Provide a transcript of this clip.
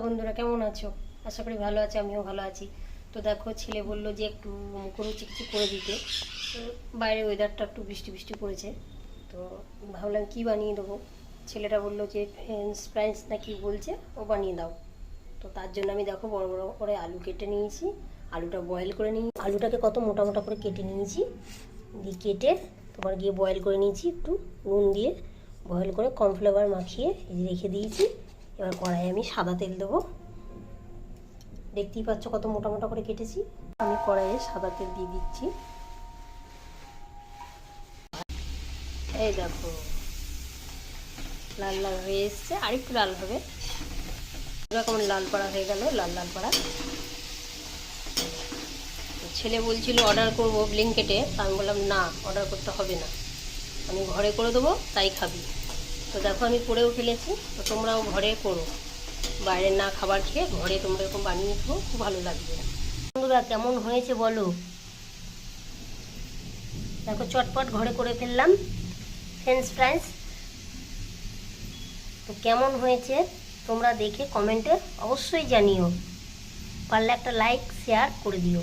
বন্ধুরা কেমন আছো? আশা করি ভালো আছে, আমিও ভালো আছি। তো দেখো, ছেলে বললো যে একটু মুখরুচি কিছু করে দিতে। তো বাইরে ওয়েদারটা একটু বৃষ্টি বৃষ্টি পড়েছে, তো ভাবলাম কি বানিয়ে দেবো। ছেলেটা বললো যে ফ্রেঞ্চ ফ্রাইস না কি বলছে, ও বানিয়ে দাও। তো তার জন্য আমি দেখো বড় বড় করে আলু কেটে নিয়েছি, আলুটা বয়েল করে নিই। আলুটাকে কত মোটা মোটা করে কেটে নিয়েছি, দিয়ে কেটে তোমার গিয়ে বয়েল করে নিয়েছি একটু নুন দিয়ে। বয়েল করে কর্নফ্লাওয়ার মাখিয়ে রেখে দিয়েছি। এবার কড়াইয়ে আমি সাদা তেল দেবো। দেখতেই পাচ্ছ কত মোটা মোটা করে কেটেছি। আমি কড়াইয়ে সাদা তেল দিয়ে দিচ্ছি। এই দেখো লাল লাল হয়ে এসছে, আরেকটু লাল হবে। এরকম লাল পাড়া হয়ে গেল, লাল লাল পাড়া। ছেলে বলছিল অর্ডার করবো ব্লিঙ্কেটে, আমি বললাম না, অর্ডার করতে হবে না, আমি ঘরে করে দেবো, তাই খাবি। তো দেখো আমি করেও ফেলেছি। তো তোমরাও ঘরে করো, বাইরের না খাবার খেয়ে ঘরে তোমরা এরকম বানিয়ে খাও, খুব ভালো লাগবে। বন্ধুরা কেমন হয়েছে বলো। দেখো চটপট ঘরে করে ফেললাম ফ্রেঞ্চ ফ্রাইস। তো কেমন হয়েছে তোমরা দেখে কমেন্টে অবশ্যই জানিও, পারলে একটা লাইক শেয়ার করে দিও।